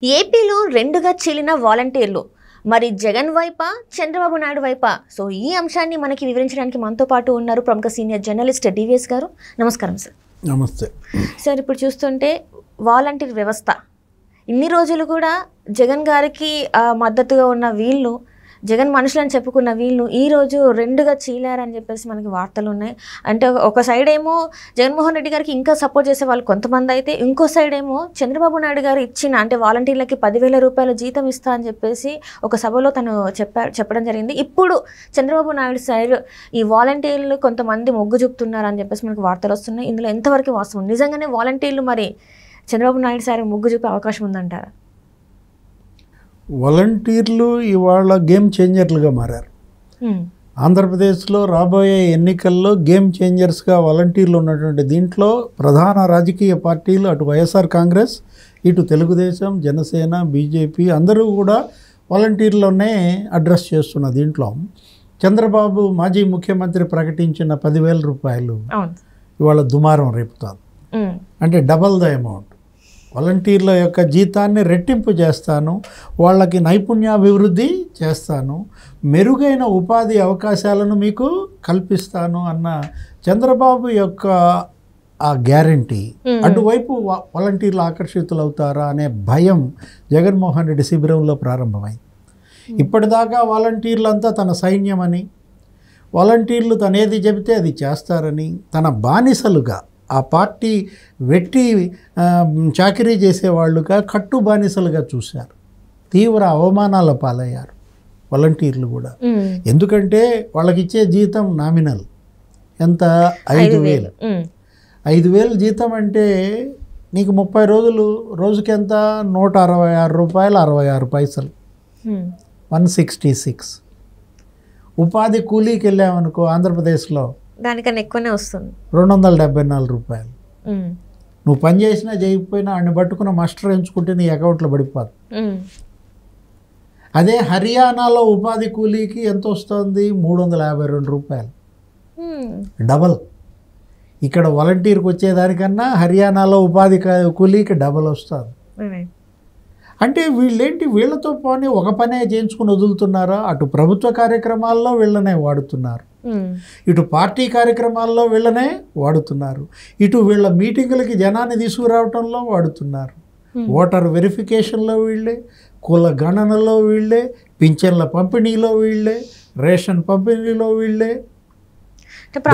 ఏపీలో రెండుగా చీలిన వాలంటీర్లు మరి జగన్ వైపా చంద్రబాబు నాయుడు వైపా సో ఈ అంశాన్ని మనకి వివరించడానికి మనతో పాటు ఉన్నారు ప్రముఖ సీనియర్ జర్నలిస్ట్ డివిఎస్ గారు. నమస్కారం సార్. నమస్తే సార్, ఇప్పుడు చూస్తుంటే వాలంటీర్ వ్యవస్థ ఇన్ని రోజులు కూడా జగన్ గారికి మద్దతుగా ఉన్న వీళ్ళు, జగన్ మనుషులని చెప్పుకున్న వీళ్ళు ఈరోజు రెండుగా చీలారని చెప్పేసి మనకి వార్తలు ఉన్నాయి. అంటే ఒక సైడ్ ఏమో జగన్మోహన్ రెడ్డి గారికి ఇంకా సపోర్ట్ చేసే వాళ్ళు కొంతమంది అయితే, ఇంకో సైడ్ ఏమో చంద్రబాబు నాయుడు గారు ఇచ్చిన అంటే వాలంటీర్లకి 10,000 రూపాయల జీతం ఇస్తా అని చెప్పేసి ఒక సభలో తను చెప్పడం జరిగింది. ఇప్పుడు చంద్రబాబు నాయుడు సైడ్ ఈ వాలంటీర్లు కొంతమంది మొగ్గు చూపుతున్నారు అని చెప్పేసి మనకు వార్తలు వస్తున్నాయి. ఇందులో ఎంతవరకు వాస్తవం? నిజంగానే వాలంటీర్లు మరి చంద్రబాబు నాయుడు సార్ మొగ్గు చూపే అవకాశం ఉందంటారా? వాలంటీర్లు ఇవాళ గేమ్ చేంజర్లుగా మారారు. ఆంధ్రప్రదేశ్లో రాబోయే ఎన్నికల్లో గేమ్ చేంజర్స్గా వాలంటీర్లు ఉన్నటువంటి దీంట్లో ప్రధాన రాజకీయ పార్టీలు అటు వైఎస్ఆర్ కాంగ్రెస్, ఇటు తెలుగుదేశం, జనసేన, బీజేపీ అందరూ కూడా వాలంటీర్లోనే అడ్రస్ చేస్తున్న దీంట్లో చంద్రబాబు మాజీ ముఖ్యమంత్రి ప్రకటించిన 10,000 రూపాయలు ఇవాళ దుమారం రేపుతారు. అంటే డబల్ ద అమౌంట్. వాలంటీర్ల యొక్క జీతాన్ని రెట్టింపు చేస్తాను, వాళ్ళకి నైపుణ్యాభివృద్ధి చేస్తాను, మెరుగైన ఉపాధి అవకాశాలను మీకు కల్పిస్తాను అన్న చంద్రబాబు యొక్క ఆ గ్యారంటీ అటువైపు వాలంటీర్లు ఆకర్షితులవుతారా అనే భయం జగన్మోహన్ రెడ్డి శిబిరంలో ప్రారంభమైంది. ఇప్పటిదాకా వాలంటీర్లంతా తన సైన్యమని, వాలంటీర్లు తనేది చెబితే అది చేస్తారని, తన బానిసలుగా ఆ పార్టీ వెట్టి చాకరీ చేసేవాళ్ళుగా కట్టు బానిసలుగా చూశారు. తీవ్ర అవమానాల పాలయ్యారు వాలంటీర్లు కూడా. ఎందుకంటే వాళ్ళకి ఇచ్చే జీతం నామినల్ ఎంత? 5,000. 5,000 జీతం అంటే నీకు 30 రోజులు రోజుకి ఎంత? 166 రూపాయలు 66 పైసలు, 166. ఉపాధి కూలీకి వెళ్ళామనుకో ఆంధ్రప్రదేశ్లో దానికన్నా ఎక్కువనే వస్తుంది, 274 రూపాయలు. నువ్వు పని చేసినా చేయకపోయినా అన్ని పట్టుకున్న మాస్టర్ ఎంచుకుంటే నీ అకౌంట్లో పడిపోదు. అదే హర్యానాలో ఉపాధి కూలీకి ఎంత వస్తుంది? 352 రూపాయలు, డబల్. ఇక్కడ వాలంటీర్కి వచ్చేదానికన్నా హర్యానాలో ఉపాధి కూలీకి డబల్ వస్తుంది. అంటే వీళ్ళేంటి, వీళ్ళతో పోనీ ఒక పనే చేయించుకుని వదులుతున్నారా? అటు ప్రభుత్వ కార్యక్రమాల్లో వీళ్ళనే వాడుతున్నారు, ఇటు పార్టీ కార్యక్రమాల్లో వీళ్ళనే వాడుతున్నారు, ఇటు వీళ్ళ మీటింగులకి జనాన్ని తీసుకురావటంలో వాడుతున్నారు, ఓటర్ వెరిఫికేషన్లో వీళ్ళే, కుల గణనలో వీళ్ళే, పింఛన్ల పంపిణీలో వీళ్ళే, రేషన్ పంపిణీలో వీళ్ళే,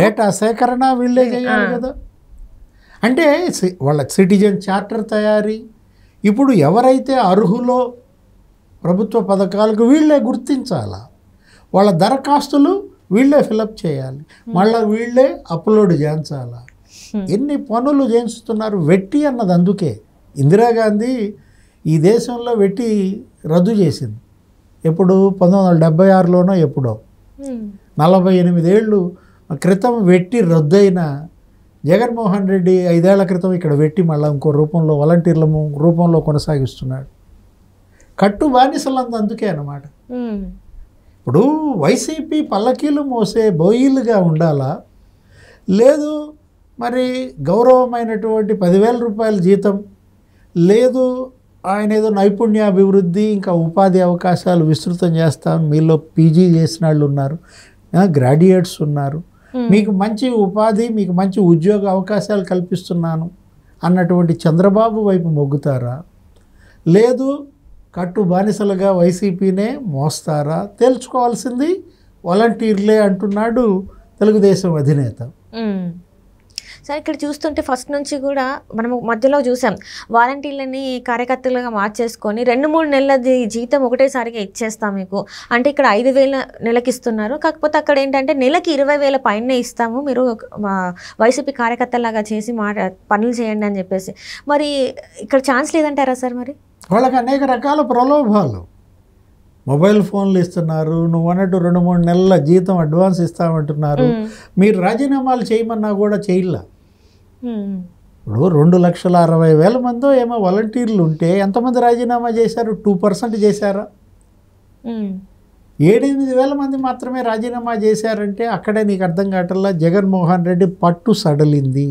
డేటా సేకరణ వీళ్ళే చేయాలి కదా. అంటే వాళ్ళ సిటిజన్ చార్టర్ తయారీ. ఇప్పుడు ఎవరైతే అర్హులో ప్రభుత్వ పథకాలకు వీళ్ళే గుర్తించాలా, వాళ్ళ దరఖాస్తులు వీళ్ళే ఫిలప్ చేయాలి, మళ్ళీ వీళ్ళే అప్లోడ్ చేయించాలా. ఎన్ని పనులు చేయిస్తున్నారు. వెట్టి అన్నది అందుకే ఇందిరాగాంధీ ఈ దేశంలో వెట్టి రద్దు చేసింది. ఎప్పుడు? 1976లోనో ఎప్పుడో. 48 ఏళ్ళు క్రితం వెట్టి రద్దయిన జగన్మోహన్ రెడ్డి 5 ఏళ్ల క్రితం ఇక్కడ వెట్టి మళ్ళీ ఇంకో రూపంలో వాలంటీర్ల రూపంలో కొనసాగిస్తున్నాడు. కట్టు బానిసలంత అందుకే అన్నమాట. ఇప్పుడు వైసీపీ పల్లకీలు మోసే బోయిలుగా ఉండాలా, లేదు మరి గౌరవమైనటువంటి 10,000 రూపాయల జీతం, లేదు ఆయన ఏదో నైపుణ్యాభివృద్ధి ఇంకా ఉపాధి అవకాశాలు విస్తృతం చేస్తాను, మీలో పీజీ చేసిన వాళ్ళు ఉన్నారు, గ్రాడ్యుయేట్స్ ఉన్నారు, మీకు మంచి ఉపాధి, మీకు మంచి ఉద్యోగ అవకాశాలు కల్పిస్తున్నాను అన్నటువంటి చంద్రబాబు వైపు మొగ్గుతారా, లేదు కట్టు బానిసలుగా వైసీపీనే మోస్తారా? తేల్చుకోవాల్సింది వాలంటీర్లే అంటున్నాడు తెలుగుదేశం అధినేత. సార్, ఇక్కడ చూస్తుంటే ఫస్ట్ నుంచి కూడా మనం మధ్యలో చూసాం వాలంటీర్లని కార్యకర్తలుగా మార్చేసుకొని 2-3 నెలల జీతం ఒకటేసారిగా ఇచ్చేస్తాం మీకు అంటే, ఇక్కడ 5,000 నెలకి ఇస్తున్నారు. కాకపోతే అక్కడ ఏంటంటే నెలకి 20,000 పైనే ఇస్తాము, మీరు వైసీపీ కార్యకర్తలాగా చేసి పనులు చేయండి అని చెప్పేసి. మరి ఇక్కడ ఛాన్స్ లేదంటారా సార్? మరి వాళ్ళకి అనేక రకాల ప్రలోభాలు. మొబైల్ ఫోన్లు ఇస్తున్నారు, నువ్వు అన్నట్టు 2-3 నెలల జీతం అడ్వాన్స్ ఇస్తామంటున్నారు. మీరు రాజీనామాలు చేయమన్నా కూడా చేయలే. ఇప్పుడు 2,60,000 మందో ఏమో వాలంటీర్లు ఉంటే ఎంతమంది రాజీనామా చేశారు? 2% చేశారా? 7-8 మంది మాత్రమే రాజీనామా చేశారంటే అక్కడే నీకు అర్థం కావట్లా జగన్మోహన్ రెడ్డి పట్టు సడలింది.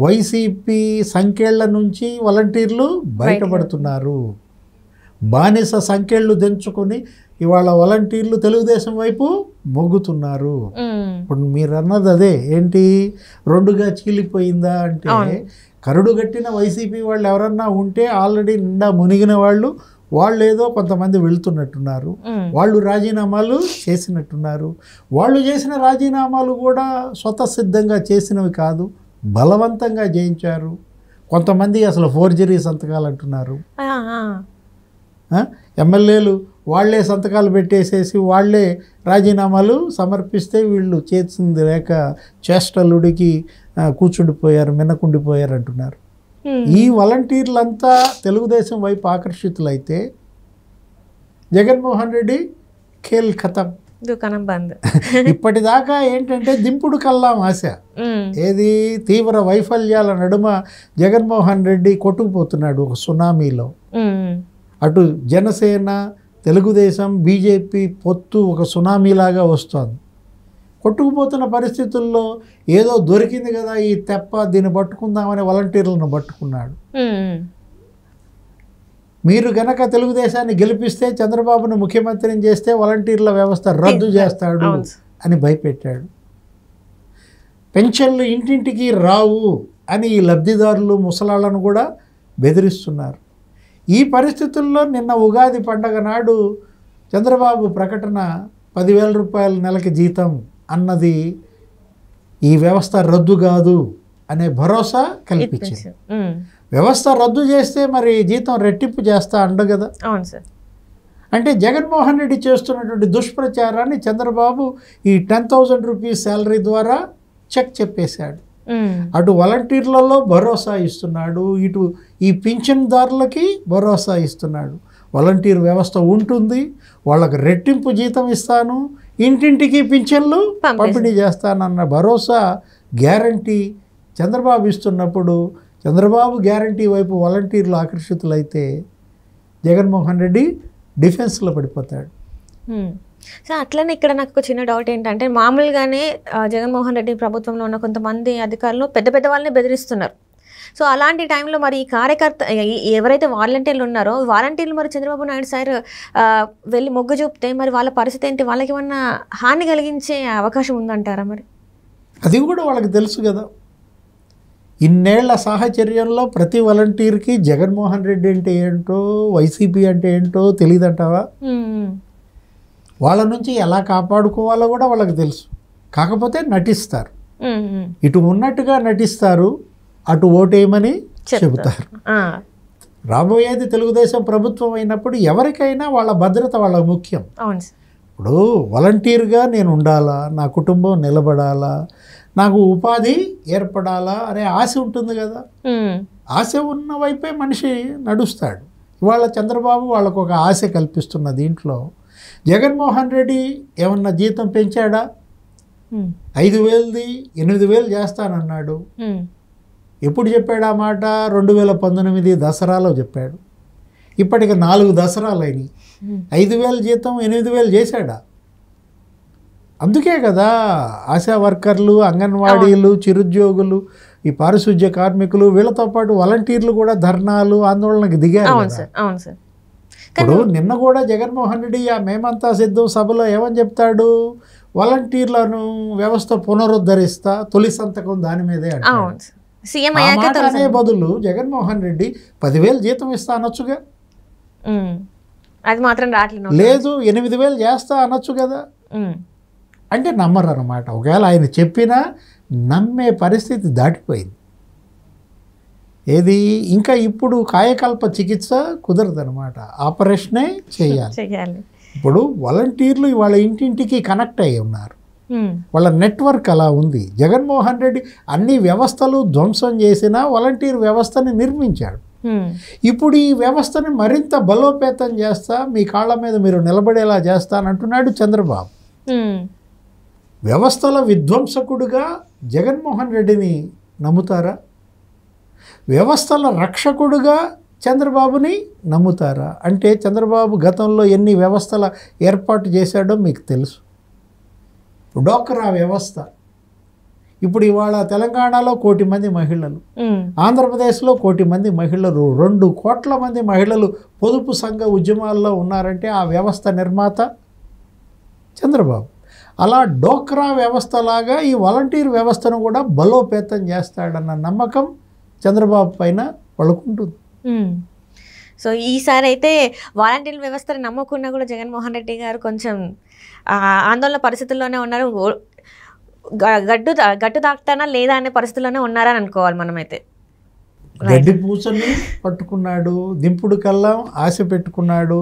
వైసీపీ సంఖ్యల నుంచి వాలంటీర్లు బయటపడుతున్నారు. బానిస సంఖ్యలు దించుకొని ఇవాళ వాలంటీర్లు తెలుగుదేశం వైపు మొగ్గుతున్నారు. ఇప్పుడు మీరు అన్నది అదే, ఏంటి రెండుగా చీలిపోయిందా అంటే, కరుడు గట్టిన వైసీపీ వాళ్ళు ఎవరన్నా ఉంటే ఆల్రెడీ నిండా మునిగిన వాళ్ళు ఏదో కొంతమంది వెళ్తున్నట్టున్నారు, వాళ్ళు రాజీనామాలు చేసినట్టున్నారు. వాళ్ళు చేసిన రాజీనామాలు కూడా స్వతసిద్ధంగా చేసినవి కాదు, బలవంతంగా చేయించారు. కొంతమంది అసలు ఫోర్జరీ సంతకాలు అంటున్నారు. ఎమ్మెల్యేలు వాళ్ళే సంతకాలు పెట్టేసేసి వాళ్ళే రాజీనామాలు సమర్పిస్తే వీళ్ళు చేసింది లేక చేష్టలుడికి కూర్చుండిపోయారు, మిన్నకుండిపోయారు అంటున్నారు. ఈ వాలంటీర్లంతా తెలుగుదేశం వైపు ఆకర్షితులైతే జగన్మోహన్ రెడ్డి ఖేల్ ఖతం, దుకాణం బంద్. ఇప్పటిదాకా ఏంటంటే దింపుడు కల్లాం ఆశ, ఏది తీవ్ర వైఫల్యాల నడుమ జగన్మోహన్ రెడ్డి కొట్టుకుపోతున్నాడు ఒక సునామీలో. అటు జనసేన, తెలుగుదేశం, బీజేపీ పొత్తు ఒక సునామీలాగా వస్తుంది. కొట్టుకుపోతున్న పరిస్థితుల్లో ఏదో దొరికింది కదా ఈ తెప్ప, దీన్ని పట్టుకుందామని వాలంటీర్లను పట్టుకున్నాడు. మీరు గనక తెలుగుదేశాన్ని గెలిపిస్తే చంద్రబాబును ముఖ్యమంత్రిని చేస్తే వాలంటీర్ల వ్యవస్థ రద్దు చేస్తాడు అని భయపెట్టాడు. పెన్షన్లు ఇంటింటికి రావు అని ఈ లబ్ధిదారులు ముసలాళ్లను కూడా బెదిరిస్తున్నారు. ఈ పరిస్థితుల్లో నిన్న ఉగాది పండగ నాడు చంద్రబాబు ప్రకటన 10,000 రూపాయల నెలకి జీతం అన్నది ఈ వ్యవస్థ రద్దు కాదు అనే భరోసా కల్పించింది. వ్యవస్థ రద్దు చేస్తే మరి జీతం రెట్టింపు చేస్తా అండు కదా. అవును సార్. అంటే జగన్మోహన్ రెడ్డి చేస్తున్నటువంటి దుష్ప్రచారాన్ని చంద్రబాబు ఈ 10,000 రూపీస్ శాలరీ ద్వారా చెక్ చెప్పేశాడు. అటు వాలంటీర్లలో భరోసా ఇస్తున్నాడు, ఇటు ఈ పింఛన్దారులకి భరోసా ఇస్తున్నాడు. వాలంటీర్ వ్యవస్థ ఉంటుంది, వాళ్ళకి రెట్టింపు జీతం ఇస్తాను, ఇంటింటికి పింఛన్లు పంపిణీ చేస్తానన్న భరోసా గ్యారంటీ చంద్రబాబు ఇస్తున్నప్పుడు చంద్రబాబు గ్యారంటీ వైపు వాలంటీర్లు ఆకర్షితులైతే జగన్మోహన్ రెడ్డి డిఫెన్స్లో పడిపోతాడు. సో అట్లనే ఇక్కడ నాకు ఒక చిన్న డౌట్ ఏంటంటే, మామూలుగానే జగన్మోహన్ రెడ్డి ప్రభుత్వంలో ఉన్న కొంతమంది అధికారులు పెద్ద పెద్ద వాళ్ళని బెదిరిస్తున్నారు. సో అలాంటి టైంలో మరి ఈ కార్యకర్త ఎవరైతే వాలంటీర్లు ఉన్నారో వాలంటీర్లు మరి చంద్రబాబు నాయుడు సార్ వెళ్ళి మొగ్గు చూపితే మరి వాళ్ళ పరిస్థితి ఏంటి? వాళ్ళకి ఏమన్నా హాని కలిగించే అవకాశం ఉందంటారా? మరి అది కూడా వాళ్ళకి తెలుసు కదా. ఇన్నేళ్ల సాహచర్యంలో ప్రతి వాలంటీర్కి జగన్మోహన్ రెడ్డి అంటే ఏంటో, వైసీపీ అంటే ఏంటో తెలియదంటావా? వాళ్ళ నుంచి ఎలా కాపాడుకోవాలో కూడా వాళ్ళకి తెలుసు. కాకపోతే నటిస్తారు, ఇటు ఉన్నట్టుగా నటిస్తారు, అటు ఓటేయమని చెబుతారు. రాబోయేది తెలుగుదేశం ప్రభుత్వం అయినప్పుడు ఎవరికైనా వాళ్ళ భద్రత వాళ్ళకి ముఖ్యం. ఇప్పుడు వాలంటీర్గా నేను ఉండాలా, నా కుటుంబం నిలబడాలా, నాకు ఉపాధి ఏర్పడాలా అనే ఆశ ఉంటుంది కదా. ఆశ ఉన్న వైపే మనిషి నడుస్తాడు. ఇవాళ చంద్రబాబు వాళ్ళకు ఒక ఆశ కల్పిస్తున్న దీంట్లో జగన్మోహన్ రెడ్డి ఏమన్నా జీతం పెంచాడా? 5,000ది 8,000 చేస్తానన్నాడు. ఎప్పుడు చెప్పాడు ఆ మాట? 2019 దసరాలో చెప్పాడు. ఇప్పటికి 4 దసరాలు అయినాయి. 5,000 జీతం 8,000 చేశాడా? అందుకే కదా ఆశా వర్కర్లు, అంగన్వాడీలు, చిరుద్యోగులు, ఈ పారిశుధ్య కార్మికులు, వీళ్ళతో పాటు వాలంటీర్లు కూడా ధర్నాలు, ఆందోళనకు దిగారు. ఇప్పుడు నిన్న కూడా జగన్మోహన్ రెడ్డి ఆ మేమంతా సిద్ధం సభలో ఏమని చెప్తాడు? వాలంటీర్లను వ్యవస్థ పునరుద్ధరిస్తా, తొలి సంతకం దాని మీదే అంటాడు. అనే బదులు జగన్మోహన్ రెడ్డి 10,000 జీతం ఇస్తా అనొచ్చుగా. అది మాత్రం రావట్లేదు. లేదు 8,000 చేస్తా అనొచ్చు కదా. అంటే నమ్మరు అన్నమాట. ఒకవేళ ఆయన చెప్పినా నమ్మే పరిస్థితి దాటిపోయింది. ఏది ఇంకా ఇప్పుడు కాయకల్ప చికిత్స కుదరదనమాట, ఆపరేషనే చేయాలి. ఇప్పుడు వాలంటీర్లు వాళ్ళ ఇంటింటికి కనెక్ట్ అయ్యి ఉన్నారు, వాళ్ళ నెట్వర్క్ అలా ఉంది. జగన్మోహన్ రెడ్డి అన్ని వ్యవస్థలు ధ్వంసం చేసినా వాలంటీర్ వ్యవస్థని నిర్మించాడు. ఇప్పుడు ఈ వ్యవస్థని మరింత బలోపేతం చేస్తా, మీ కాళ్ళ మీద మీరు నిలబడేలా చేస్తానంటున్నాడు చంద్రబాబు. వ్యవస్థల విధ్వంసకుడుగా జగన్మోహన్ రెడ్డిని నమ్ముతారా? వ్యవస్థల రక్షకుడుగా చంద్రబాబుని నమ్ముతారా? అంటే చంద్రబాబు గతంలో ఎన్ని వ్యవస్థల ఏర్పాటు చేశాడో మీకు తెలుసు. డోక్రా వ్యవస్థ ఇప్పుడు ఇవాళ తెలంగాణలో 1 కోటి మంది మహిళలు, ఆంధ్రప్రదేశ్లో 1 కోటి మంది మహిళలు, 2 కోట్ల మంది మహిళలు పొదుపు సంఘ ఉద్యమాల్లో ఉన్నారంటే ఆ వ్యవస్థ నిర్మాత చంద్రబాబు. అలా డోక్రా వ్యవస్థలాగా ఈ వాలంటీర్ వ్యవస్థను కూడా బలోపేతం చేస్తాడన్న నమ్మకం చంద్రబాబు పైన వాళ్ళకుంటుంది. సో ఈసారి అయితే వాలంటీర్ వ్యవస్థను నమ్మకున్నా కూడా జగన్మోహన్ రెడ్డి గారు కొంచెం ఆందోళన పరిస్థితుల్లోనే ఉన్నారు. గట్టు దాక్తానా లేదా అనే పరిస్థితుల్లోనే ఉన్నారని అనుకోవాలి మనమైతే. గడ్డి పూసని పట్టుకున్నాడు, దింపుడు కల్లా ఆశ పెట్టుకున్నాడు.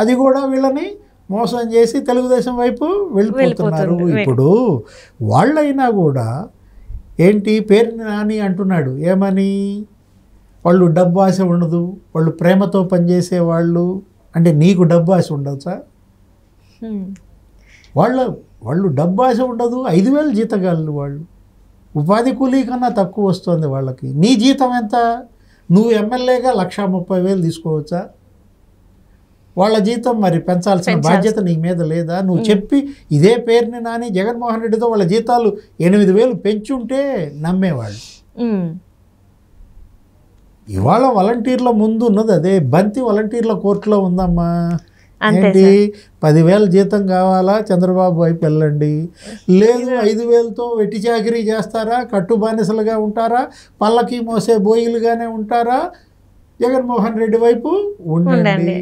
అది కూడా వీళ్ళని మోసం చేసి తెలుగుదేశం వైపు వెళ్ళిపోతున్నారు. ఇప్పుడు వాళ్ళైనా కూడా ఏంటి పేరుని నాని అంటున్నాడు, ఏమని? వాళ్ళు డబ్బు ఆశ ఉండదు, వాళ్ళు ప్రేమతో పనిచేసే వాళ్ళు. అంటే నీకు డబ్బు ఆశ ఉండవచ్చా? వాళ్ళు డబ్బు ఆశ ఉండదు. 5,000 జీతగాళ్ళు వాళ్ళు, ఉపాధి కూలీ కన్నా తక్కువ వస్తుంది వాళ్ళకి. నీ జీతం ఎంత? నువ్వు ఎమ్మెల్యేగా 1,30,000 తీసుకోవచ్చా? వాళ్ళ జీతం మరి పెంచాల్సిన బాధ్యత నీ మీద లేదా? నువ్వు చెప్పి ఇదే పేరుని నాని జగన్మోహన్ రెడ్డితో వాళ్ళ జీతాలు 8,000 పెంచుంటే నమ్మేవాళ్ళు. ఇవాళ వాలంటీర్ల ముందు ఉన్నది అదే. బంతి వాలంటీర్ల కోర్టులో ఉందమ్మా. ఏంటి 10,000 జీతం కావాలా? చంద్రబాబు వైపు వెళ్ళండి. లేదు 5,000తో వెట్టి చాకిరీ చేస్తారా? కట్టు బానిసలుగా ఉంటారా? పల్లకి మోసే బోయిలుగానే ఉంటారా? జగన్మోహన్ రెడ్డి వైపు ఉండండి.